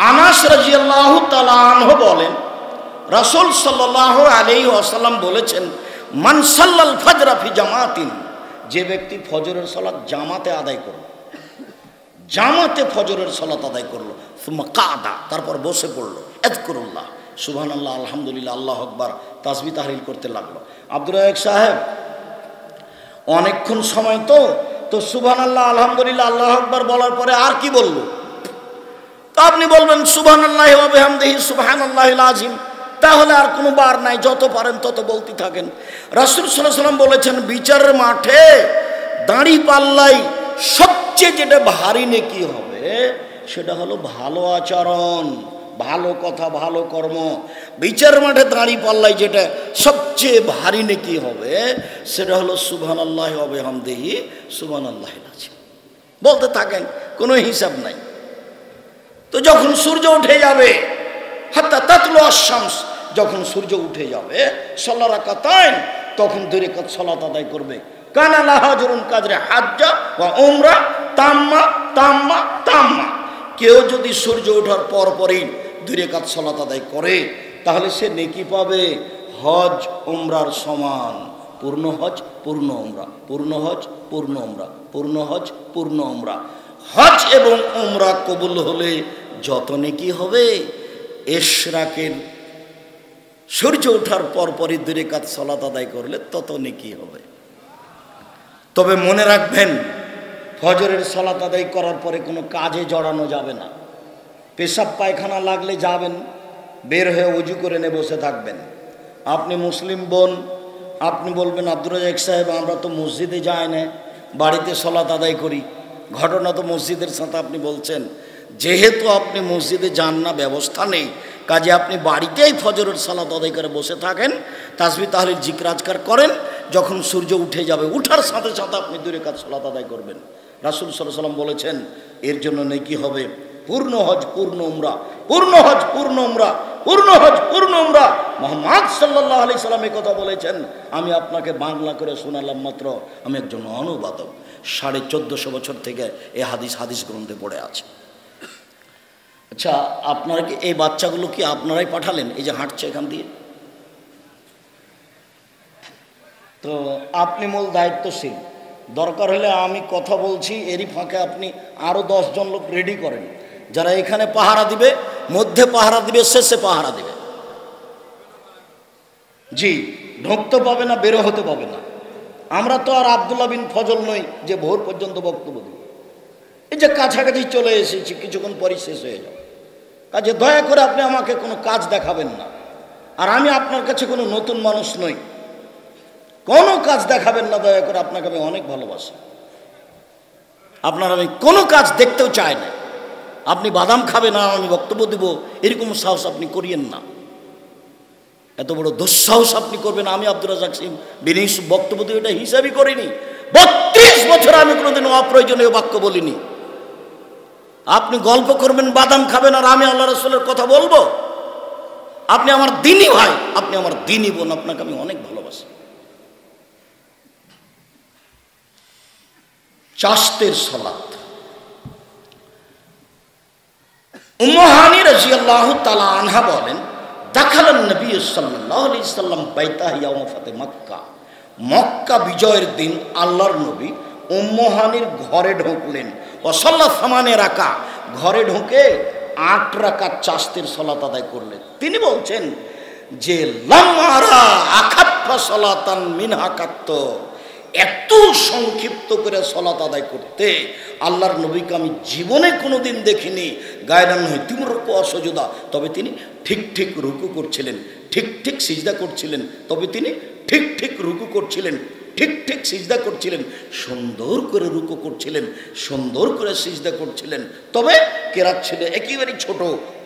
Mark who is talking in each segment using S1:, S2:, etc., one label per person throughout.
S1: আনাস রাদিয়াল্লাহু তাআলা আনহু বলেন, রাসূল সাল্লাল্লাহু আলাইহি ওয়াসাল্লাম বলেছেন, মান সাল্লাল ফজর ফি জামাতিন, যে ব্যক্তি ফজরের সালাত জামাতে আদায় করলো, জামাতে ফজরের সালাত আদায় করলো, সুম্মা কাদা, তারপর বসে পড়লো, আযকুরুল্লাহ, সুবহানাল্লাহ, আলহামদুলিল্লাহ, আল্লাহু আকবার, তাসবিহ তাহলিল করতে লাগলো। আব্দুর রাজ্জাক সাহেব অনেকক্ষণ সময় তো সুবহানাল্লাহ, আলহামদুলিল্লাহ, আল্লাহু আকবার বলার পরে আর কি বলবো? তো আপনি বলবেন সুবহানাল্লাহি ওয়া বিহামদিহি সুবহানাল্লাহিল আযীম, তাহলে আর কোনো বার নাই, যত পারেন তত বলতে থাকেন। রাসূল সাল্লাল্লাহু আলাইহি ওয়াসাল্লাম বলেছেন, বিচারের মাঠে দাড়ি পাল্লাই সবচেয়ে যেটা ভারী নেকি হবে সেটা হলো ভালো আচরণ, ভালো কথা, ভালো কর্ম। বিচারের মাঠে দাড়ি পাল্লাই যেটা সবচেয়ে ভারী নেকি হবে সেটা হলো সুবহানাল্লাহি ওয়া বিহামদিহি সুবহানাল্লাহিল আযীম। বলতে থাকেন, কোনো হিসাব নাই। তো যখন সূর্য উঠে যাবে, হাত্তা তাতলু আশ-শামস, যখন সূর্য উঠে যাবে, সাল্লা রাকাতাইন, তখন 2 রাকাত সালাত আদায় করবে। কানা লাহা আজরুন কাদরে হাজ্জা ওয়া উমরা তাম্মা তাম্মা তাম্মা। কেউ যদি সূর্য ওঠার পরপরই 2 রাকাত সালাত আদায় করে তাহলে সে নেকি পাবে হজ উমরার সমান। পূর্ণ হজ পূর্ণ উমরা, পূর্ণ হজ পূর্ণ উমরা, পূর্ণ হজ পূর্ণ উমরা। হজ এবং উমরা কবুল হলে যত নেকি হবে, ইশরাকের সূর্য ওঠার পরপরই 2 রাকাত সালাত আদায় করলে তত নেকি হবে। তবে মনে রাখবেন, ফজরের সালাত আদায় করার পরে কোনো কাজে জড়ানো যাবে না। পেশাব পায়খানা লাগলে যাবেন, বের হয়ে ওযু করে নিয়ে বসে থাকবেন। আপনি মুসলিম বোন, আপনি বলবেন, আব্দুর রাজ্জাক সাহেব আমরা তো মসজিদে যাই না, বাড়িতে সালাত আদায় করি। ঘটনা তো মসজিদের সাথে আপনি বলছেন, যেহেতু আপনি মসজিদে যান না, ব্যবস্থা নেই, কাজে আপনি বাড়িতেই ফজরের সালাত আদায় করে বসে থাকেন, তাসবিহ তাহলিল জিকির আজকার করেন। যখন সূর্য উঠে যাবে, উঠার সাথে সাথে আপনি 2 রাকাত সালাত আদায় করবেন। রাসূল সাল্লাল্লাহু আলাইহি ওয়াসাল্লাম বলেছেন, এর জন্য নেকি হবে পূর্ণ হজ পূর্ণ উমরা, পূর্ণ হজ পূর্ণ উমরা, পূর্ণ হজ পূর্ণ উমরা। মুহাম্মদ সাল্লাল্লাহু আলাইহি সাল্লাম এই কথা বলেছেন। আমি আপনাকে বাংলা করে শোনালাম মাত্র, আমি একজন অনুবাদক। 1450 বছর থেকে এই হাদিস গ্রন্থে পড়ে আছে। আচ্ছা, আপনারা কি এই বাচ্চাগুলো কি আপনারাই পাঠালেন? এই যে হাঁটছে এখান দিয়ে, তো আপনি মূল দায়িত্বশীল। দরকার হলে আমি কথা বলছি, এরই ফাঁকে আপনি আরও 10 জন লোক রেডি করেন, যারা এখানে পাহারা দিবে, মধ্যে পাহারা দিবে, শেষে পাহারা দিবে। জি, ঢুকতে পাবে না, বেরো হতে পাবে না। আমরা তো আর আব্দুল্লাহ বিন ফজল নই যে ভোর পর্যন্ত বক্তব্য দিব। এই যে কাছাকাছি চলে এসেছি, কিছুক্ষণ পরই শেষ হয়ে যাবে। কাজে দয়া করে আপনি আমাকে কোনো কাজ দেখাবেন না। আর আমি আপনার কাছে কোনো নতুন মানুষ নই, কোনো কাজ দেখাবেন না দয়া করে। আপনাকে আমি অনেক ভালোবাসি, আপনার আমি কোনো কাজ দেখতেও চাই না। আপনি বাদাম খাবেন না, আমি বক্তব্য দেব, এরকম সাহস আপনি করিয়েন না। এত বড় দুঃসাহস আপনি করবেন। আমি আব্দুর রাজ্জাক বিন ইউসুফ বক্তব্য দেব, এটা হিসাবই করিনি। 32 বছর আমি কোনোদিন অপ্রয়োজনীয় বাক্য বলিনি। আপনি গল্প করবেন, বাদাম খাবেন, আর আমি আল্লাহ রাসূলের কথা বলবো? আপনি আমার দ্বীনি ভাই, আপনি আমার দ্বীনি বোন, আপনাকে আমি অনেক ভালোবাসি। চাশতের সালাত। উম্মু হানি রাদিয়াল্লাহু তাআলা আনহা বলেন, দাখালান নবী সাল্লাল্লাহু আলাইহি সাল্লাম বাইতাহু ইয়াউম ফাতে মক্কা। মক্কা বিজয়ের দিন আল্লাহর নবী উম্মু হানির ঘরে ঢুকলেন। ওয়া সাল্লা 8 রাকাত, ঘরে ঢুকে 8 রাকাত চাশতের সালাত আদায় করলেন। তিনি বলছেন যে লামারা আখাফা সালাতান মিনহা কাত্ত, এত সংক্ষিপ্ত করে সালাত আদায় করতে আল্লাহর নবীকে আমি জীবনে কোনোদিন দেখিনি। গায়রান হইতুম রুকু অসজদা, তবে তিনি ঠিক ঠিক রুকু করছিলেন, ঠিক ঠিক সিজদা করছিলেন, তবে তিনি ঠিক ঠিক রুকু করছিলেন, ঠিক ঠিক সিজদা করছিলেন, সুন্দর করে রুকু করছিলেন, সুন্দর করে সিজদা করছিলেন। তবে কেরাত ছিল একেবারে ছোট,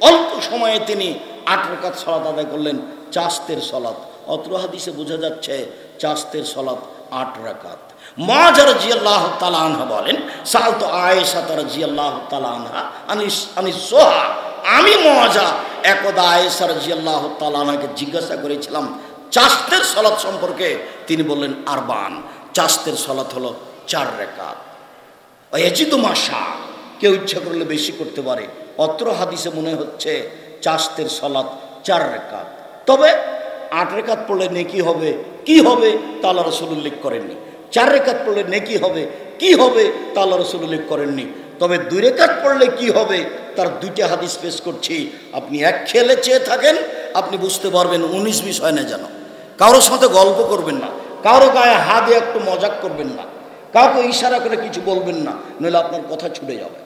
S1: অল্প সময়ে তিনি 8 রাকাত সালাত আদায় করলেন, চাশতের সালাত। অত্র হাদিসে বোঝা যাচ্ছে চাশতের সালাত 8 রাকাত। মুআযা রাদিয়াল্লাহু তাআলা আনহা বলেন, সালতু আয়েশা রাদিয়াল্লাহু তাআলা আনহা আনিস সোহা। আমি মুআযা একদা আয়েশা রাদিয়াল্লাহু তাআলা আনহাকে জিজ্ঞাসা করেছিলাম চাশতের সালাত সম্পর্কে। তিনি বললেন, আরবান, চাশতের সালাত হলো 4 রাকাত। ওয়াজিদু মাশা, কেউ ইচ্ছা করলে বেশি করতে পারে, অত্র হাদিসে মনে হচ্ছে চাশতের সালাত 4 রাকাত, তবে 8 রাকাত পড়লে নেকি হবে, কি হবে তা আল্লাহ রাসূল উল্লেখ করেননি। 4 রাকাত পড়লে নেকি হবে, কি হবে তা আল্লাহ রাসূল উল্লেখ করেননি। তবে 2 রাকাত পড়লে কি হবে তার 2টা হাদিস পেশ করছি। আপনি এক খেলে চেয়ে থাকেন, আপনি বুঝতে পারবেন 19-20 হয় না যেন। কারোর সাথে গল্প করবেন না, কারো গায়ে হাত দিয়ে একটু মজাক করবেন না, কাউকে ইশারা করে কিছু বলবেন না, নইলে আপনার কথা ছুটে যাবে।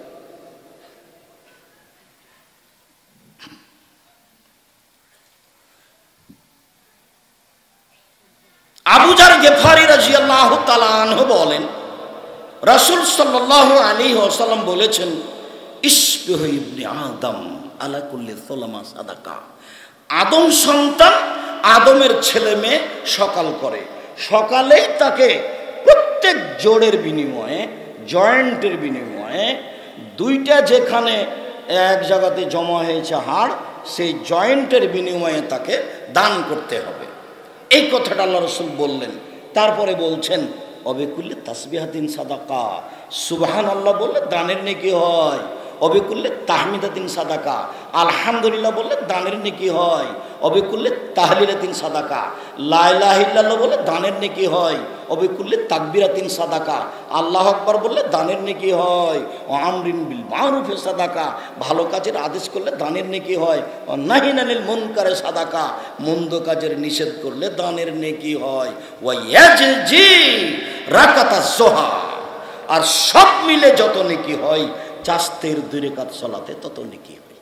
S1: আবু যার গেফারি রাদিয়াল্লাহু তাআলা আনহু বলেন, রাসূল সাল্লাল্লাহু আলাইহি ওয়াসাল্লাম বলেছেন, ইসবিহু ইবনে আদম আলা কুল্লি সুলামা সাদাকা। আদম সন্তান, আদমের ছেলে মেয়ে সকাল করে, সকালেই তাকে প্রত্যেক জোড়ের বিনিময়ে, জয়েন্টের বিনিময়ে, 2টা যেখানে এক জায়গাতে জমা হয়েছে হাড়, সেই জয়েন্টের বিনিময়ে তাকে দান করতে হবে। এই কথাটা আল্লাহ রাসূল বললেন। তারপরে বলছেন, অবিকুল্লে তাসবিহাতিন সাদাকা, সুবহানাল্লাহ বললে দানের নেকি হয়। অবিকুল্লে তাহমিদাতিন সাদাকা, আলহামদুলিল্লাহ বললে দানের নেকি হয়। অবিকুল্লে তাহলিলাতিন সাদাকা, লা ইলাহা ইল্লাল্লাহ বললে দানের নেকি হয়। অবিকুল্লে তাকবীরাতিন সাদাকা, আল্লাহু আকবার বললে দানের নেকি হয়। ও আমরিন বিল মারুফে সাদাকা, ভালো কাজের আদেশ করলে দানের নেকি হয়। ও নাহিন আনিল মুনকারে সাদাকা, মন্দ কাজের নিষেধ করলে দানের নেকি হয়। ওয়া ইয়াজজি রাকাতাজ যোহা, আর সব মিলে যত নেকি হয় চাস্তের 2 রাকাত সালাতে তত নেকি হয়।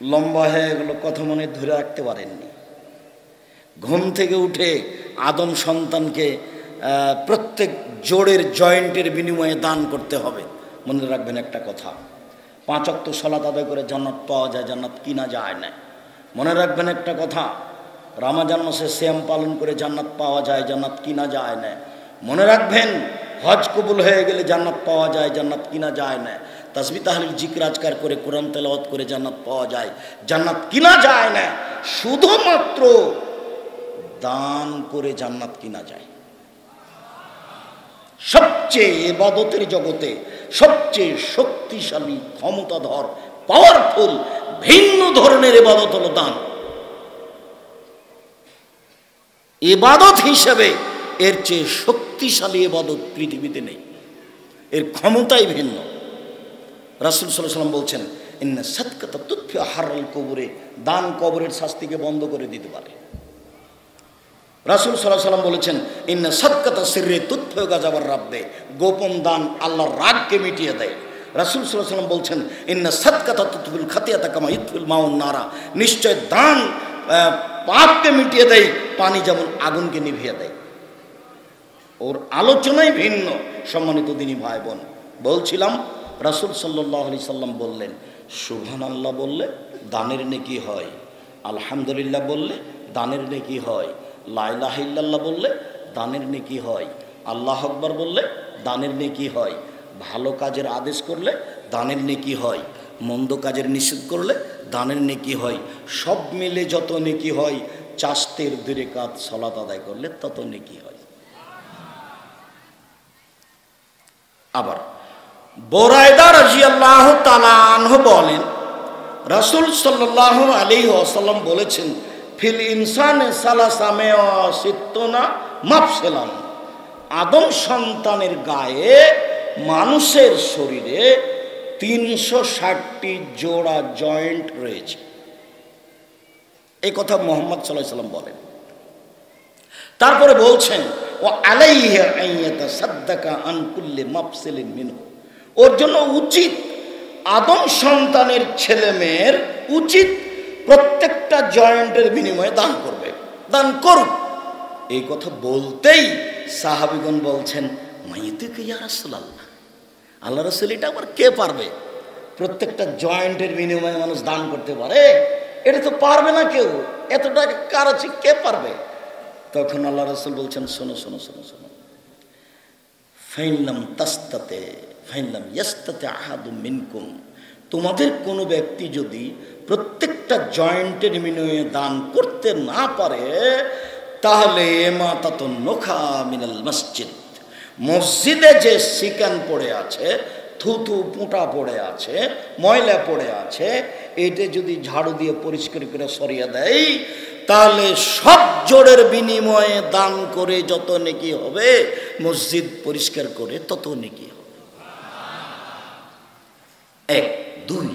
S1: লম্বা হয়ে গেল, কথা মনে ধরে রাখতে পারেননি। ঘুম থেকে উঠে আদম সন্তানকে প্রত্যেক জোড়ের জয়েন্টের বিনিময়ে দান করতে হবে। মনে রাখবেন একটা কথা, 5 ওয়াক্ত সালাত আদায় করে জান্নাত পাওয়া যায়, জান্নাত কিনা যায় না। মনে রাখবেন একটা কথা, রমজান মাসে সিয়াম পালন করে জান্নাত পাওয়া যায়, জান্নাত কিনা যায় না। মনে রাখবেন, হজ কবুল হয়ে গেলে জান্নাত পাওয়া যায়, জান্নাত কিনা যায় না। তাসবিহ তাহলিল জিকির আজকার করে কোরআন তেলাওয়াত করে জান্নাত পাওয়া যায়, জান্নাত কিনা যায় না। শুধুমাত্র দান করে জান্নাত কিনা যায়। সবচেয়ে ইবাদতের জগতে সবচেয়ে শক্তিশালী, ক্ষমতাধর, পাওয়ারফুল, ভিন্ন ধরনের ইবাদত হলো দান। ইবাদত হিসেবে এর চেয়ে শক্তিশালী ইবাদত পৃথিবীতে নেই, এর ক্ষমতাই ভিন্ন। রাসূল সাল্লাল্লাহু আলাইহি ওয়াসাল্লাম বলছেন, ইন্না সাদকাতা তুতফি হাররাল কবরে, দান কবরের শাস্তিকে বন্ধ করে দিতে পারে। রাসূল সাল্লাল্লাহু আলাইহি ওয়াসাল্লাম বলেছেন, ইন্না সাদকাতা সিররি তুতফি গাযাবার রাব্বে, গোপন দান আল্লাহর রাগকে মিটিয়ে দেয়। রাসূল সাল্লাল্লাহু আলাইহি ওয়াসাল্লাম বলছেন, ইন্না সাদকাতা তুতফিল খাতিয়াতা কামা ইতফিল মাউন নারা, নিশ্চয় দান পাপকে মিটিয়ে দেয়, পানি যেমন আগুনকে নিভিয়ে দেয়। ওর আলোচনাই ভিন্ন। সম্মানিত দিনী ভাই বোন, বলছিলাম রাসূল সাল্লাল্লাহু আলাইহি সাল্লাম বললেন, সুবহানাল্লাহ বললে দানের নেকি হয়, আলহামদুলিল্লাহ বললে দানের নেকি হয়, লা ইলাহা ইল্লাল্লাহ বললে দানের নেকি হয়, আল্লাহু আকবার বললে দানের নেকি হয়, ভালো কাজের আদেশ করলে দানের নেকি হয়, মন্দ কাজের নিষেধ করলে দানের নেকি হয়। সব মিলে যত নেকি হয়, চাস্তের 2 রাকাত সালাত আদায় করলে তত নেকি হয়। আবার বুরায়দা রাদিয়াল্লাহু তাআলা আনহু বলেন, রাসূল সাল্লাল্লাহু আলাইহি ওয়াসাল্লাম বলেছেন, ফিল ইনসানে সালাসামে সিত্তুনা মাফসালান, আদম সন্তানের গায়ে, মানুষের শরীরে 360টি জোড়া জয়েন্ট রয়েছে। এই কথা মুহাম্মদ সাল্লাল্লাহু আলাইহি ওয়াসাল্লাম বলেন। তারপরে বলছেন, ও আলাইহি আইয়াতাসাদদাকা আন কুল্লি মাফসিলিন মিনহু, ওর জন্য উচিত, আদম সন্তানের ছেলে মেয়ের উচিত প্রত্যেকটা জয়েন্টের বিনিময়ে দান করবে, দান করুক। এই কথা বলতেই সাহাবীগণ বলছেন, মাইয়াতিকা ইয়া রাসূলুল্লাহ, আল্লাহ রাসূল এটা আবার কে পারবে? প্রত্যেকটা জয়েন্টের বিনিময়ে মানুষ দান করতে পারে? এটা তো পারবে না কেউ, এত টাকা কার আছে, কে পারবে? তখন আল্লাহ রাসূল বলছেন, শোনো শোনো শোনো শোনো, ফাইনলাম তাস্তাতে ফাইনলাম ইয়াস্তাতে আহাদুম মিনকুম, তোমাদের কোনো ব্যক্তি যদি প্রত্যেকটা জয়েন্টের বিনিময়ে দান করতে না পারে, তাহলে মাতাতুন নুখা মিনাল মসজিদ, মসজিদে যে সিকান পড়ে আছে থুথু পোঁটা পড়ে আছে, ময়লা পড়ে আছে, এটা যদি ঝাড়ু দিয়ে পরিষ্কার করে সরিয়ে দেয়, তাহলে সব জোড়ের বিনিময়ে দান করে যত নেকি হবে, মসজিদ পরিষ্কার করে তত নেকি হবে। 1 2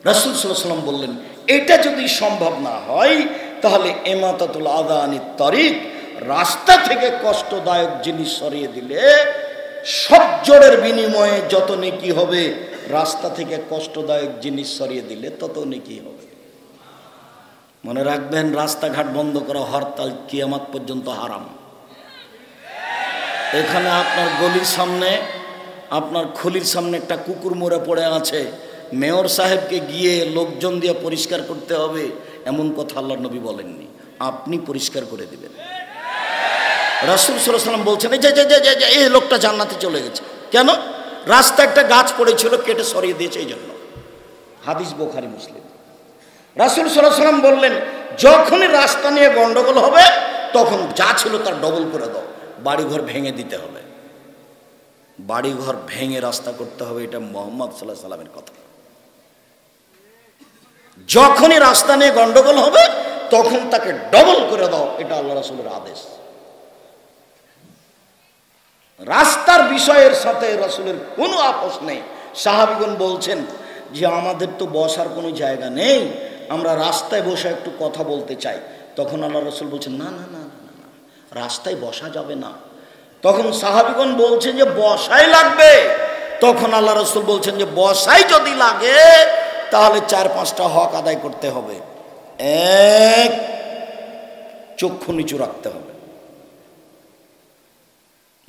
S1: রাসূল সাল্লাল্লাহু আলাইহি ওয়াসাল্লাম বললেন, এটা যদি সম্ভব না হয় তাহলে ইমাতাতুল আযা আনিত তারিক, রাস্তা থেকে কষ্টদায়ক জিনিস সরিয়ে দিলে সব জোড়ের বিনিময়ে যত নেকি হবে, রাস্তা থেকে কষ্টদায়ক জিনিস সরিয়ে দিলে তত নেকি হবে। মনে রাখবেন, রাস্তাঘাট বন্ধ করা হরতাল কিয়ামত পর্যন্ত হারাম। এখানে আপনার গলির সামনে, আপনার খুলির সামনে একটা কুকুর মরে পড়ে আছে, মেয়র সাহেবকে গিয়ে লোকজন দিয়ে পরিষ্কার করতে হবে, এমন কথা আল্লাহর নবী বলেননি। আপনি পরিষ্কার করে দিবেন। রাসূল সাল্লাল্লাহু আলাইহি ওয়াসাল্লাম বলছেন, এই লোকটা জান্নাতে চলে গেছে। কেন? রাস্তা একটা গাছ পড়েছিল, কেটে সরিয়ে দিয়েছে এই জন্য। হাদিস বুখারী মুসলিম। রাসূল সাল্লাল্লাহু আলাইহি ওয়াসাল্লাম বললেন, যখনই রাস্তা নিয়ে গন্ডগোল হবে তখন যা ছিল তার ডবল করে দাও, বাড়িঘর ভেঙে দিতে হবে। বাড়িঘর ভেঙে রাস্তা করতে হবে, এটা মুহাম্মদ সাল্লাল্লাহু আলাইহি ওয়াসাল্লামের কথা। যখনই রাস্তা নিয়ে গন্ডগোল হবে তখন তাকে ডবল করে দাও, এটা আল্লাহ রাসূলের আদেশ। রাস্তার বিষয়ের সাথে রাসূলের কোনো আপোষ নেই। সাহাবীগণ বলছেন যে আমাদের তো বসার কোনো জায়গা নেই, আমরা রাস্তায় বসে একটু কথা বলতে চাই। তখন আল্লাহ রাসূল বলছেন, না না না না না, রাস্তায় বসা যাবে না। তখন সাহাবীগণ বলছেন যে বসাই লাগবে। তখন আল্লাহ রাসূল বলছেন যে বসাই যদি লাগে তাহলে 4-5টা হক আদায় করতে হবে। 1, চক্ষু নিচু রাখতে হবে।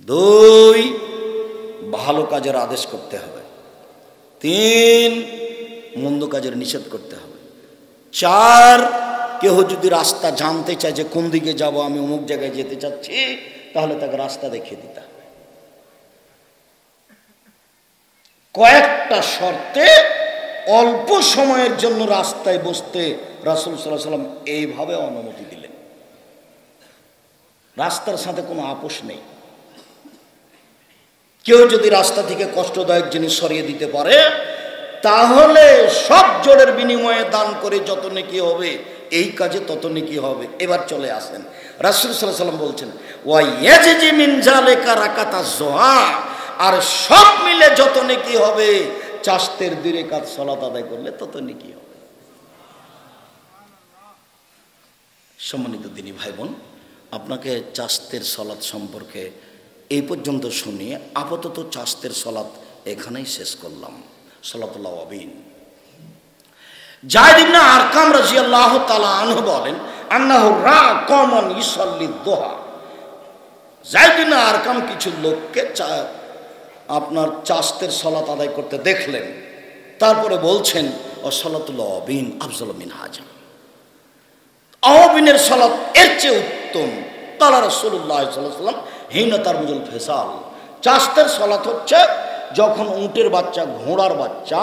S1: 2, ভালো কাজের আদেশ করতে হবে। 3, মন্দ কাজের নিষেধ করতে হবে। 4, কেউ যদি রাস্তা জানতে চায় যে কোন দিকে যাব, আমি অমুক জায়গায় যেতে চাচ্ছি, তাহলে তাকে রাস্তা দেখিয়ে দিতে হবে। কয়েকটা শর্তে অল্প সময়ের জন্য রাস্তায় বসতে রাসূল সাল্লাল্লাহু আলাইহি ওয়াসাল্লাম এইভাবে অনুমতি দিলেন। রাস্তার সাথে কোনো আপোষ নেই। কেউ যদি রাস্তা থেকে কষ্টদায়ক জিনিস সরিয়ে দিতে পারে তাহলে সব জোড়ের বিনিময়ে দান করে যত নেকি হবে, এই কাজে তত নেকি হবে। এবার চলে আসেন, রাসূল সাল্লাল্লাহু আলাইহি ওয়াসাল্লাম বলছেন, ওয়া ইয়াজজি মিন যালিকা রাকাতাজ যুহা, আর সব মিলে যত নেকি হবে, চাষতের 2 রাকাত সালাত আদায় করলে তত নেকি হবে। সম্মানিত দিনী ভাই বোন, আপনাকে চাষতের সালাত সম্পর্কে এই পর্যন্ত শুনিয়ে আপাতত চাষতের সালাত এখানেই শেষ করলাম। সালাতুল্লাহ আবিন। যায়েদ ইবনে আরকাম রাদিয়াল্লাহু তাআলা আনহু বলেন, আন্নাহু রা কওমান ইসাল্লি দুহা। যায়েদ ইবনে আরকাম কিছু লোককে আপনার চাষতের সালাত আদায় করতে দেখলেন। তারপরে বলছেন, ও সালাতুল্লাহ আবিন আফজালু মিন হাজা, আওয়াবিনের সালাত এর চেয়ে উত্তম। তাআলা রাসূলুল্লাহ সাল্লাল্লাহু আলাইহি ওয়াসাল্লাম হিনা তারমুজুল ফিসাল, চাষতের সালাত হচ্ছে যখন উটের বাচ্চা, ঘোড়ার বাচ্চা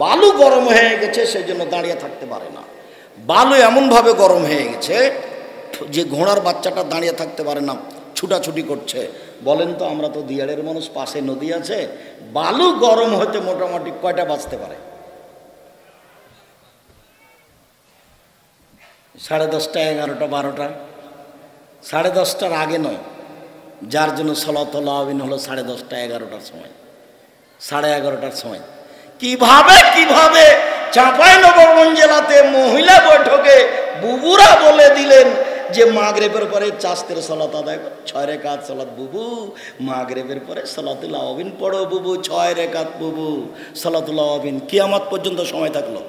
S1: বালু গরম হয়ে গেছে সেজন্য দাঁড়িয়ে থাকতে পারে না। বালু এমনভাবে গরম হয়ে গেছে যে ঘোড়ার বাচ্চাটা দাঁড়িয়ে থাকতে পারে না, ছুটাছুটি করছে। বলেন তো, আমরা তো দিয়াড়ের মানুষ, পাশে নদী আছে, বালু গরম হতে মোটামুটি কয়টা বাজতে পারে? 10:30, 11টা, 12টা। 10:30টার আগে নয়, যার জন্য সালাতুল আবিন হলো 10:30, 11টার সময়, 11:30টার সময়। কিভাবে চাঁপাইনবাবগঞ্জ জেলাতে মহিলা বৈঠকে বুবুরা বলে দিলেন যে মাগরিবের পরে চাষতের সালাত আদায় করো, 6 রাকাত সালাত বুবু, মাগরিবের পরে সালাতুল আবিন পড়ো বুবু, 6 রাকাত বুবু, সালাতুল আবিন। কিয়ামত পর্যন্ত সময় থাকলো।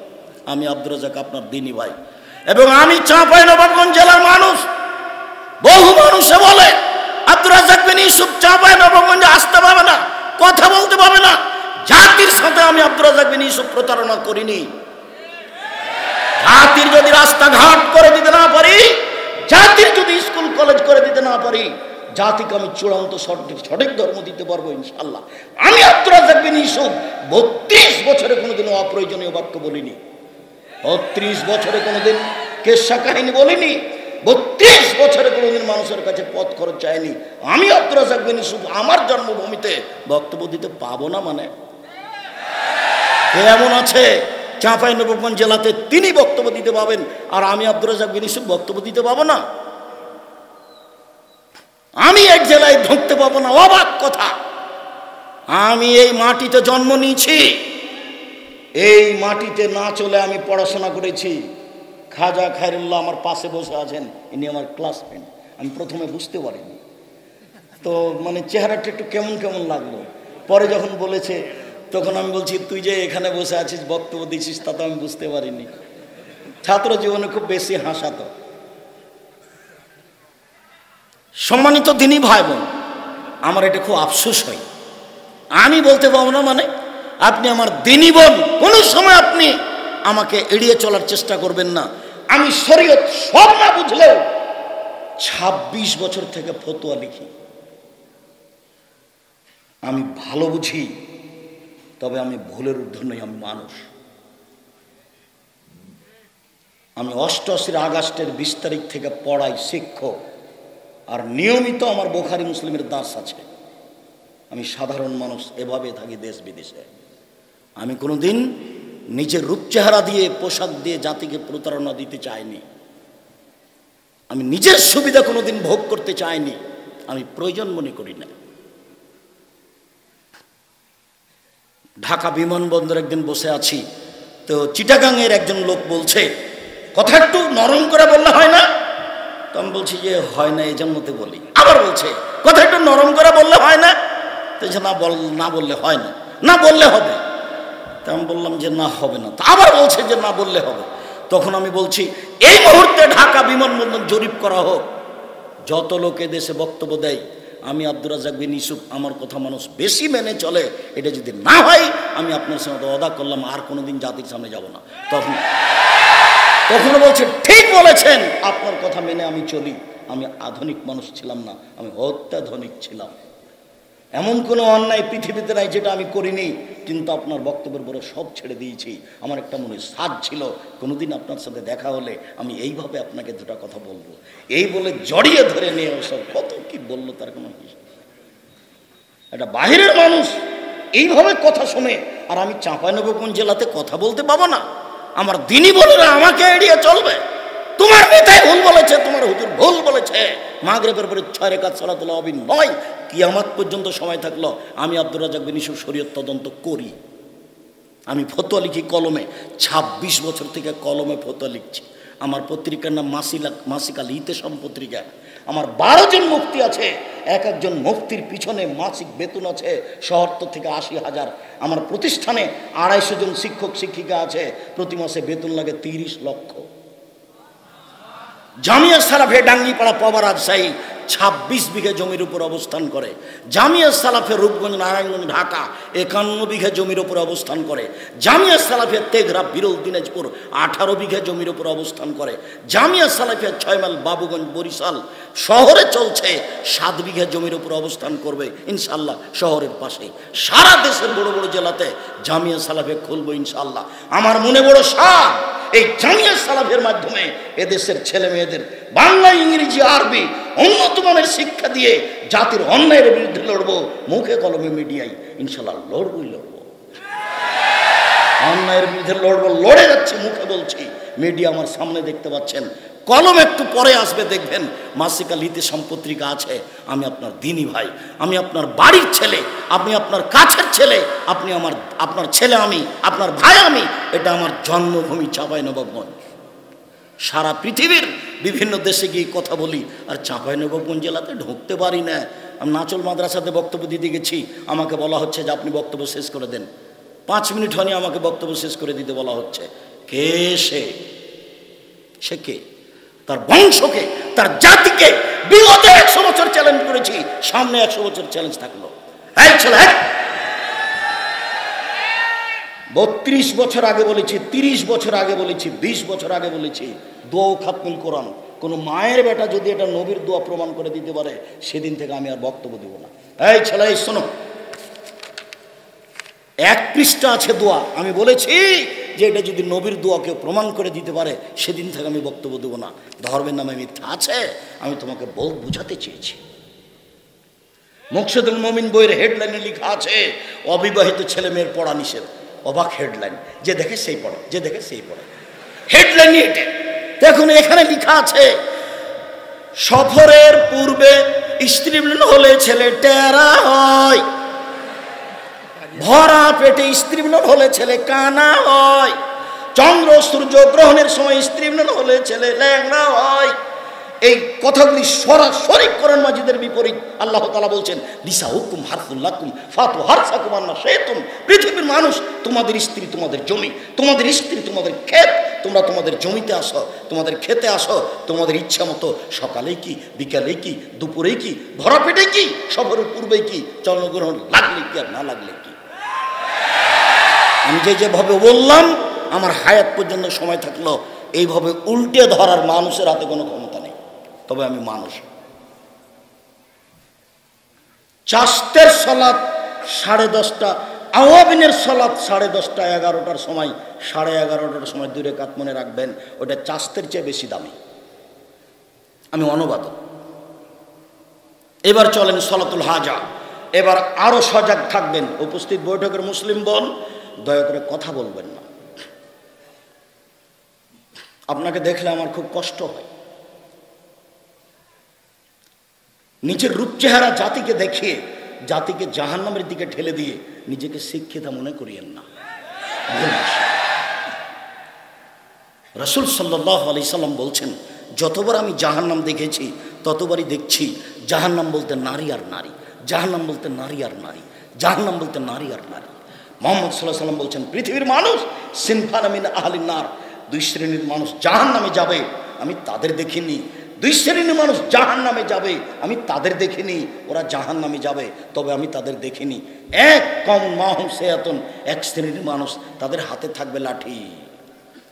S1: আমি আব্দুর রাজ্জাক, আপনার দিনী ভাই, এবং আমি চাঁপাইনবাবগঞ্জ জেলার মানুষ। বহু মানুষে বলে আব্দুর রাজ্জাক বিন ইউসুফ চাঁপাইনবাবগঞ্জে আসতে পাবে না, কথা বলতে পাবে না। জাতির সাথে আমি আব্দুর রাজ্জাক বিন ইউসুফ প্রতারণা করিনি। জাতির যদি রাস্তাঘাট করে দিতে না পারি, জাতির যদি স্কুল কলেজ করে দিতে না পারি, জাতিকে আমি চূড়ান্ত সঠিক ধর্ম দিতে পারবো ইনশাআল্লাহ। আমি আব্দুর রাজ্জাক বিন ইউসুফ 32 বছরে কোনোদিন অপ্রয়োজনীয় বাক্য বলিনি, 32 বছরে কোনোদিন কেসা কাহিনী বলিনি, 32 বছরে কোনোদিন মানুষের কাছে পথ খরচ চাইনি। আমি আব্দুর রাজ্জাক বিন ইউসুফ আমার জন্মভূমিতে বক্তব্য দিতে পাবো না মানে কে এমন আছে চাঁপাইনবাবগঞ্জ জেলাতে তিনি বক্তব্য দিতে পাবেন আর আমি আব্দুর রাজ্জাক বিন ইউসুফ বক্তব্য দিতে পাবো না? আমি এক জেলায় ঢুকতে পাবো না, অবাক কথা। আমি এই মাটিতে জন্ম নিয়েছি, এই মাটিতে না চলে আমি পড়াশোনা করেছি। খাজা খায়রুল্লাহ আমার পাশে বসে আছেন, ইনি আমার ক্লাসমেট। আমি প্রথমে বুঝতে পারিনি, তো মানে চেহারাটা একটু কেমন কেমন লাগলো। পরে যখন বলেছে তখন আমি বলছি, তুই যে এখানে বসে আছিস বক্তব্য দিচ্ছিস তা তো আমি বুঝতে পারিনি। ছাত্র জীবনে খুব বেশি হাসাতো। সম্মানিত দিনী ভাই বোন, আমার এটা খুব আফসোস হয়। আমি বলতে পারবো না মানে আপনি আমার দিনী বোন, কোনো সময় আপনি আমাকে এড়িয়ে চলার চেষ্টা করবেন না। আমি শরীয়ত সব না বুঝলেও 26 বছর থেকে ফতোয়া লিখি। আমি ভালো বুঝি, তবে আমি ভুলের ঊর্ধ্বে নই, আমি মানুষ। আমি 88 আগস্টের 20 তারিখ থেকে পড়াই, শিক্ষক, আর নিয়মিত আমার বুখারী মুসলিমের দাস আছে। আমি সাধারণ মানুষ, এভাবে থাকি দেশ বিদেশে। আমি কোনোদিন নিজের রূপ চেহারা দিয়ে, পোশাক দিয়ে জাতিকে প্রতারণা দিতে চাইনি। আমি নিজের সুবিধা কোনোদিন ভোগ করতে চাইনি, আমি প্রয়োজন মনে করি না। ঢাকা বিমানবন্দর একদিন বসে আছি, তো চিটাগাংয়ের একজন লোক বলছে, কথা একটু নরম করে বললে হয় না? তো আমি বলছি যে হয় না, এই জন্যতে বলি। আবার বলছে কথা একটু নরম করে বললে হয় না? তো না বললে হয় না, না বললে হবে। তা আমি বললাম যে না হবে না। আবার বলছে যে না বললে হবে। তখন আমি বলছি, এই মুহূর্তে ঢাকা বিমানবন্দর জরিপ করা হোক, যত লোকে দেশে বক্তব্য দেয়, আমি আব্দুর রাজ্জাক বিন ইউসুফ আমার কথা মানুষ বেশি মেনে চলে, এটা যদি না হয় আমি আপনার সঙ্গে ওয়াদা করলাম আর কোনোদিন জাতির সামনে যাব না। তখনও বলছে ঠিক বলেছেন, আপনার কথা মেনে আমি চলি। আমি আধুনিক মানুষ ছিলাম না, আমি অত্যাধুনিক ছিলাম। এমন কোনো অন্যায় পৃথিবীতে নাই যেটা আমি করিনি, কিন্তু আপনার বক্তব্যের পরে সব ছেড়ে দিয়েছি। আমার একটা মনে সাধ ছিল, কোনোদিন আপনার সাথে দেখা হলে আমি এইভাবে আপনাকে দুটা কথা বলবো। এই বলে জড়িয়ে ধরে নিয়ে সব কত কি বললো, তার কোনো একটা বাহিরের মানুষ এইভাবে কথা শুনে, আর আমি চাঁপাইনবাবগঞ্জ জেলাতে কথা বলতে পাবো না? আমার দিনী বোনেরা আমাকে এড়িয়ে চলবে? তোমার নেতাই ভুল বলেছে, তোমার হুজুর ভুল বলেছে, মাগরিবের পরে 6 রাকাত সালাতুল আবিন নয়, কিয়ামত পর্যন্ত সময় থাকলো আমি আব্দুর রাজ্জাক বিন ইউসুফ শরীয়ত তদন্ত করি। আমি ফতোয়া লিখি কলমে, 26 বছর থেকে কলমে ফতোয়া লিখছি। আমার পত্রিকার নাম মাসিক আল ইতেসাম পত্রিকা। আমার 12 জন মুফতি আছে, এক একজন মুফতির পিছনে মাসিক বেতন আছে 70 থেকে 80,000। আমার প্রতিষ্ঠানে 250 জন শিক্ষক শিক্ষিকা আছে, প্রতি মাসে বেতন লাগে 30 লক্ষ। জামিয়া সালাফে ডাঙ্গিপাড়া পাওয়া রাজশাহী 26 বিঘা জমির উপর অবস্থান করে। জামিয়া সালাফে রূপগঞ্জ নারায়ণগঞ্জ ঢাকা 51 বিঘা জমির উপর অবস্থান করে। জামিয়া সালাফে তেঘরা বিরল দিনাজপুর 18 বিঘা জমির উপর অবস্থান করে। জামিয়া সালাফে 6 মাইল বাবুগঞ্জ বরিশাল শহরে চলছে 7 বিঘা জমির উপর অবস্থান করবে ইনশাআল্লাহ শহরের পাশে। সারা দেশের বড় বড় জেলাতে জামিয়া সালাফে খুলবো ইনশাআল্লাহ। আমার মনে বড় সাধ, এই জামিয়া সালাফের মাধ্যমে এদেশের ছেলে মেয়েদের বাংলা, ইংরেজি, আরবি উন্নত মানের শিক্ষা দিয়ে জাতির অন্যায়ের বিরুদ্ধে লড়বো। মুখে কলমে মিডিয়ায় ইনশাল্লাহ লড়বই লড়বো, অন্যায়ের বিরুদ্ধে লড়বো, লড়ে যাচ্ছি, মুখে বলছি। মিডিয়া আমার সামনে দেখতে পাচ্ছেন, কলম একটু পরে আসবে, দেখবেন মাসিক আল ইতেসাম পত্রিকা আছে। আমি আপনার দিনী ভাই, আমি আপনার বাড়ির ছেলে, আপনি আপনার কাছের ছেলে, আপনি আপনার ছেলে, আমি আপনার ভাই, আমি এটা আমার জন্মভূমি চাঁপাইনবাবগঞ্জ। সারা পৃথিবীর বিভিন্ন দেশে গিয়ে কথা বলি, আর চাঁপাইনবাবগঞ্জ জেলাতে ঢুকতে পারি না। আমি নাচল মাদ্রাসাতে বক্তব্য দিতে গেছি, আমাকে বলা হচ্ছে যে আপনি বক্তব্য শেষ করে দেন। 5 মিনিট হয়নি আমাকে বক্তব্য শেষ করে দিতে বলা হচ্ছে। কে সে কে? তার বংশকে, তার জাতিকে বিগত 100 বছর চ্যালেঞ্জ করেছি, সামনে 100 বছর চ্যালেঞ্জ থাকলো। এই ছেলে 32 বছর আগে বলেছি, 30 বছর আগে বলেছি, 20 বছর আগে বলেছি, দোয়া খাতমুল কোরআন, কোনো মায়ের বেটা যদি এটা নবীর দোয়া প্রমাণ করে দিতে পারে, সেদিন থেকে আমি আর বক্তব্য দেব না। এই ছেলে শোনো, 1 পৃষ্ঠা আছে দোয়া, আমি বলেছি যে এটা যদি নবীর দোয়া কেউ প্রমাণ করে দিতে পারে, সেদিন থেকে আমি বক্তব্য দেব না। ধর্মের নামে মিথ্যা আছে, আমি তোমাকে বুঝাতে চেয়েছি। মুকশেদুল মুমিন বইয়ের হেডলাইনে লেখা আছে অবিবাহিত ছেলে মেয়ের পড়া নিষেধ। অবাক হেডলাইন, যে দেখে সেই পড়ে, যে দেখে সেই পড়ে, হেডলাইন এটা। দেখুন এখানে লেখা আছে, সফরের পূর্বে স্ত্রীমিলন হলে ছেলে টেরা হয়, ভরা পেটে স্ত্রীমিলন হলে ছেলে কানা হয়, চন্দ্র সূর্য গ্রহণের সময় স্ত্রীমিলন হলে ছেলে ল্যাংড়া হয়। এই কথাগুলি সরাসরি কোরআন মাজিদের বিপরীত। আল্লাহ তাআলা বলছেন, নিসাউকুম হারসুল লাকুম ফাতু হারসাকুম আন্না শাইতুম। পৃথিবীর মানুষ তোমাদের স্ত্রী তোমাদের জমি, তোমাদের স্ত্রী তোমাদের ক্ষেত। তোমরা তোমাদের জমিতে আসো, তোমাদের খেতে আসো, তোমাদের ইচ্ছা মতো সকালে কি, বিকালে কি, দুপুরে কি, ভরা পেটে কি, সফরের পূর্বে কি, চন্দ্রগ্রহণ লাগলে কি আর না লাগলে কি। আমি যেভাবে বললাম, আমার হায়াত পর্যন্ত সময় থাকলো এইভাবে উল্টে ধরার মানুষের হাতে কোনো ক্ষমতা নেই। তবে আমি মানুষ। চাষতের সলাৎ 10:30, আওয়াবিনের সলাৎ 10:30, 11টার সময়, 11:30টার সময় 2 রাকাত মনে রাখবেন, ওটা চাষতের চেয়ে বেশি দামি। আমি অনুবাদক। এবার চলেন সলাতুল হাজা। এবার আরো সজাগ থাকবেন। উপস্থিত বৈঠকের মুসলিম বোন, দয়া করে কথা বলবেন না। আপনাকে দেখলে আমার খুব কষ্ট হয়। নিজের রূপ চেহারা জাতিকে দেখিয়ে জাতিকে জাহান্নামের দিকে ঠেলে দিয়ে নিজেকে শিক্ষিত মনে করিয়েন না। রাসূল সাল্লাল্লাহু আলাইহি সাল্লাম বলছেন, যতবার আমি জাহান্নাম দেখেছি ততবারই দেখছি জাহান্নাম বলতে নারী আর নারী, জাহান্নাম বলতে নারী আর নারী, জাহান্নাম বলতে নারী আর নারী। মুহাম্মদ সাল্লাল্লাহু আলাইহি সাল্লাম বলছেন, পৃথিবীর মানুষ সিনফান মিন আহলিন নার, 2 শ্রেণীর মানুষ জাহান্নামে যাবে, আমি তাদের দেখিনি। 2 শ্রেণীর মানুষ জাহান্নামে যাবে, আমি তাদের দেখিনি। ওরা জাহান্নামে যাবে, তবে আমি তাদের দেখিনি। এক কম মাহুম সেয়াতুন, 1 শ্রেণীর মানুষ, তাদের হাতে থাকবে লাঠি,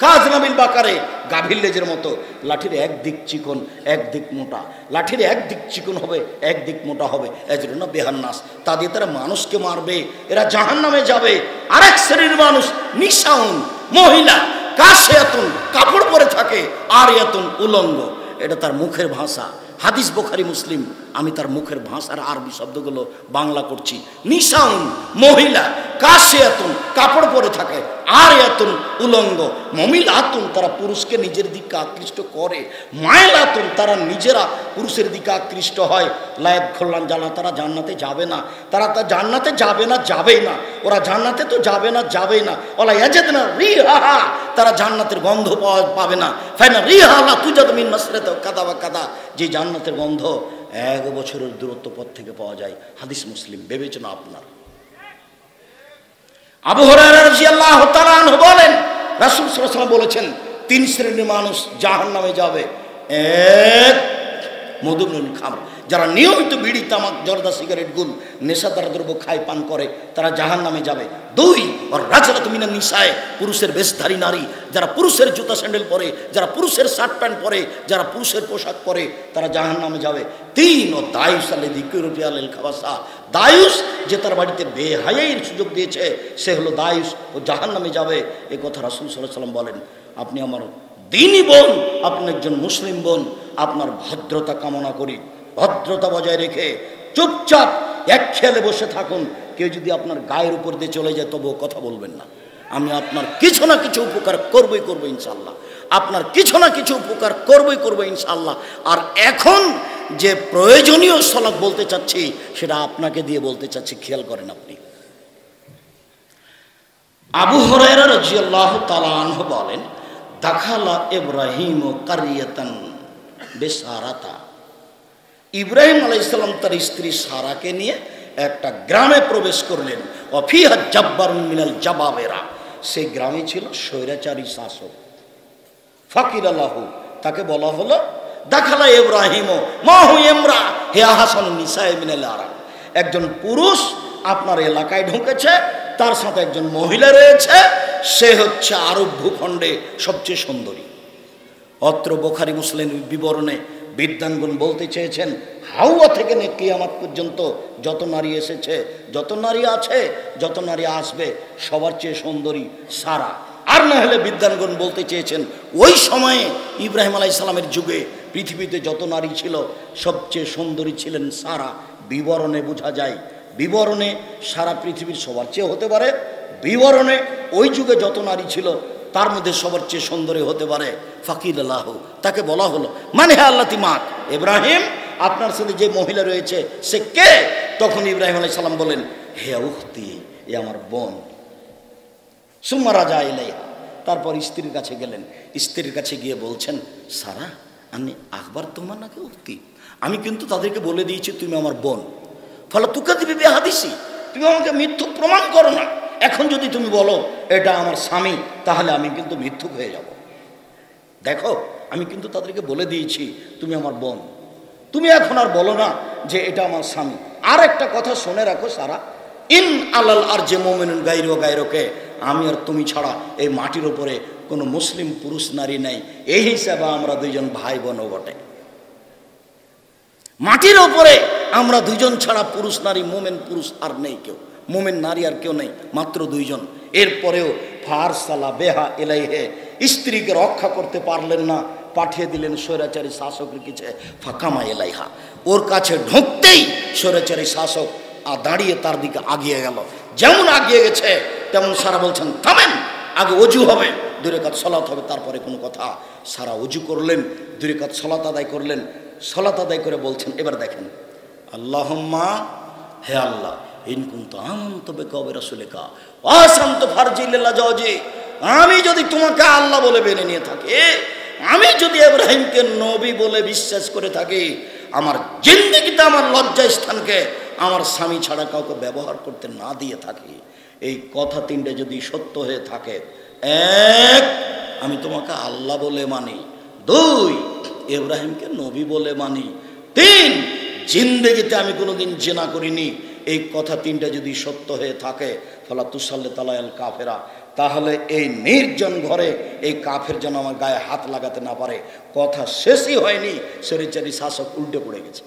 S1: কাজ নাবিল বাকারে, গাভীর লেজের মতো। লাঠির এক দিক চিকন, এক দিক মোটা। লাঠির এক দিক চিকন হবে, এক দিক মোটা হবে। এজন্য বেহান্নাস, তা দিয়ে তারা মানুষকে মারবে, এরা জাহান্নামে যাবে। আরেক শ্রেণীর মানুষ নিশাউন, মহিলা, কাশিয়াতুন, কাপড় পরে থাকে, আর ইয়াতুন, উলঙ্গ। এটা তার মুখের ভাষা। হাদিস বুখারী মুসলিম। আমি তার মুখের ভাষার আরবি শব্দগুলো বাংলা করছি। নিশাউন, মহিলা, কাশিয়াতুন, কাপড় পরে থাকে, আর ইয়াতুন, উলঙ্গ। মমিলাতুন, তারা পুরুষকে নিজের দিকে আকৃষ্ট করে। মায়লাতুন, তারা নিজেরা পুরুষের দিকে আকৃষ্ট হয়। লায়াত খোল্লান জানা, তারা জান্নাতে যাবে না। তারা জান্নাতে যাবে না, যাবেই না। ওরা জান্নাতে তো যাবে না, যাবেই না। ওলা ইয়াজিদনা রিহা, তারা জান্নাতের গন্ধ পাবে না। ফাইনা রিহা লা তুজাদু মিন মাসরাত কাদা ওয়া কাদা, যে জান্নাতের গন্ধ 1 বছরের দূরত্ব পথ থেকে পাওয়া যায়। হাদিস মুসলিম। বিবেচনা আপনার। আবু হুরায়রা রাদিয়াল্লাহু তাআলা আনহু বলেন, রাসূল সাল্লাল্লাহু আলাইহি ওয়াসাল্লাম বলেছেন, 3 শ্রেণীর মানুষ জাহান্নামে যাবে। 1, মধুমনুল খামর, যারা নিয়মিত বিড়ি, তামাক, জর্দা, সিগারেট, গুল, নেশাদার দ্রব্য খায়, পান করে, তারা জাহান্নামে যাবে। 2, আর রাজরাতু মিনান নিসায়ে, পুরুষের বেশধারী নারী, যারা পুরুষের জুতা স্যান্ডেল পরে, যারা পুরুষের শার্ট প্যান্ট পরে, যারা পুরুষের পোশাক পরে, তারা জাহান্নামে যাবে। 3, ও দায়ুস আল্লাযী কুরফিয়া লিল খাবাসা, দায়ুস, যে তার বাড়িতে বেহায়াইর সুযোগ দিয়েছে, সে হলো দায়ুস, ও জাহান্নামে যাবে। এই কথা রাসূল সাল্লাল্লাহু আলাইহি ওয়াসাল্লাম বলেন। আপনি আমার দিনী বোন, আপনি একজন মুসলিম বোন, আপনার ভদ্রতা কামনা করি। ভদ্রতা বজায় রেখে চুপচাপ এক খেয়ালে বসে থাকুন। কেউ যদি আপনার গায়ের উপর দিয়ে চলে যায়, তবুও কথা বলবেন না। আমি আপনার কিছু না কিছু উপকার করবই করবো ইনশাল্লাহ। আপনার কিছু না কিছু উপকার করবই করবো ইনশাল্লাহ। আর এখন যে প্রয়োজনীয় সালাত বলতে চাচ্ছি, সেটা আপনাকে দিয়ে বলতে চাচ্ছি, খেয়াল করেন আপনি। আবু হুরায়রা রাদিয়াল্লাহু তাআলা আনহু বলেন, দাখালা ইব্রাহিম কারিয়াতান বিসারাতা, ইব্রাহিম আলাইহিস সালাম তার স্ত্রী সারাকে নিয়ে একটা গ্রামে প্রবেশ করলেন। অফিহা জাব্বারুন মিনাল জাবাবেরা, সেই গ্রামে ছিল স্বৈরাচারী শাসক। ফাকির আল্লাহু, তাকে বলা হলো, দাখালা ইব্রাহিম মাহু ইমরা হে হাসান নিসায়ে মিনাল আরাব, একজন পুরুষ আপনার এলাকায় ঢুকেছে, তার সাথে একজন মহিলা রয়েছে, সে হচ্ছে আরব ভূখণ্ডে সবচেয়ে সুন্দরী। অত্র বুখারী মুসলিমের বিবরণে বিদ্বানগণ বলতে চেয়েছেন, হাওয়া থেকে নিয়ে কিয়ামত পর্যন্ত যত নারী এসেছে, যত নারী আছে, যত নারী আসবে, সবার চেয়ে সুন্দরী সারা। আর না হলে বিদ্বানগণ বলতে চেয়েছেন, ওই সময়ে ইব্রাহিম আলাইহিস সালামের যুগে পৃথিবীতে যত নারী ছিল, সবচেয়ে সুন্দরী ছিলেন সারা। বিবরণে বোঝা যায়, বিবরণে সারা পৃথিবীর সবার চেয়ে হতে পারে বিবরণে ওই যুগে যত নারী ছিল তার মধ্যে সবার চেয়ে সুন্দরী হতে পারে ফাকির আল্লাহ, তাকে বলা হলো মানে হে আল্লাহ তিমাক ইব্রাহিম, আপনার সাথে যে মহিলা রয়েছে সে কে? তখন ইব্রাহিম আলাইহিস সালাম বলেন হে উখতি, এ আমার বোন। সুম্মা রাজা ইলাইহা, তারপর স্ত্রীর কাছে গেলেন। স্ত্রীর কাছে গিয়ে বলছেন সারা আমি আকবার তোমার নাকি উক্তি, আমি কিন্তু তাদেরকে বলে দিয়েছি তুমি আমার বোন। ফলে তুকে দিবি বে হাদিসি, তুমি আমাকে মিথ্যুক প্রমাণ করো না। এখন যদি তুমি বলো এটা আমার স্বামী তাহলে আমি কিন্তু মিথ্যুক হয়ে যাব। দেখো আমি কিন্তু তাদেরকে বলে দিয়েছি তুমি আমার বোন, তুমি এখন আর বলো না যে এটা আমার স্বামী। আর একটা কথা শুনে রাখো সারা, ইন আলাল আর যে মোমেনুন গাইরো গাইরোকে, আমি আর তুমি ছাড়া এই মাটির ওপরে কোনো মুসলিম পুরুষ নারী নেই, এই হিসাবে আমরা দুইজন ভাই বোনও বটে। মাটির ওপরে আমরা দুইজন ছাড়া পুরুষ নারী মোমেন পুরুষ আর নেই কেউ, মোমেন নারী আর কেউ নেই, মাত্র দুইজন। এরপরেও ফারসালা বেহা এলাইহে, স্ত্রীকে রক্ষা করতে পারলেন না, পাঠিয়ে দিলেন স্বৈরাচারী শাসকের কাছে। ফাকামা এলাইহা, ওর কাছে ঢুকতেই স্বৈরাচারী শাসক দাঁড়িয়ে তার দিকে আগিয়ে গেল। যেমন আগিয়ে গেছে তেমন সারা বলছেন থামেন, আগে অজু হবে, 2 রাকাত সালাত হবে, তারপরে কোনো কথা। সারা অজু করলেন, 2 রাকাত সালাত আদায় করলেন। সালাত আদায় করে বলছেন এবার দেখেন আল্লাহুম্মা, হে আল্লাহ, ইন কুনতু আমানতু বিকা ওয়া রাসূলিকা ওয়া আসামতু ফারজি লিল্লাহ জাওজি, আমি যদি তোমাকে আল্লাহ বলে মেনে নিয়ে থাকি, আমি যদি ইব্রাহিমকে নবী বলে বিশ্বাস করে থাকি, আমার জিন্দেগিতে আমার লজ্জা স্থানকে আমার স্বামী ছাড়া কাউকে ব্যবহার করতে না দিয়ে থাকি, এই কথা 3টে যদি সত্য হয়ে থাকে, 1 আমি তোমাকে আল্লাহ বলে মানি, 2 ইব্রাহিমকে নবী বলে মানি, 3 জিন্দেগিতে আমি কোনোদিন জিনা করিনি, এই কথা 3টে যদি সত্য হয়ে থাকে, ফালা তুসাল্লি তালায়াল কাফেরা, তাহলে এই নির্জন ঘরে এই কাফের যেন আমার গায়ে হাত লাগাতে না পারে। কথা শেষই হয়নি, স্বৈরাচারী শাসক উল্টে পড়ে গেছে।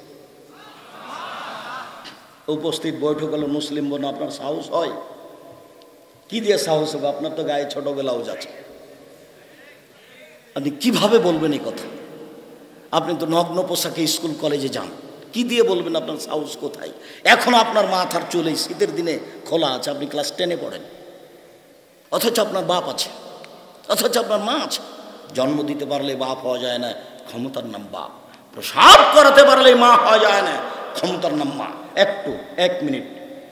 S1: উপস্থিত বৈঠক হলো মুসলিম বোন, আপনার সাহস হয়? কি দিয়ে সাহস হবে? আপনার তো গায়ে ছোট ব্লাউজ আছে, আপনি কিভাবে বলবেন এই কথা? আপনি তো নগ্ন পোশাকে স্কুল কলেজে যান, কি দিয়ে বলবেন? আপনার সাহস কোথায়? এখন আপনার মাথার চুল এই শীতের দিনে খোলা আছে, আপনি ক্লাস 10-এ পড়েন, অথচ আপনার বাপ আছে, অথচ আপনার মা আছে। জন্ম দিতে পারলে বাপ হওয়া যায় না, ক্ষমতার নাম বাপ। প্রসাব করাতে পারলে মা হওয়া যায় না, ক্ষমতার নাম মা। 1 মিনিট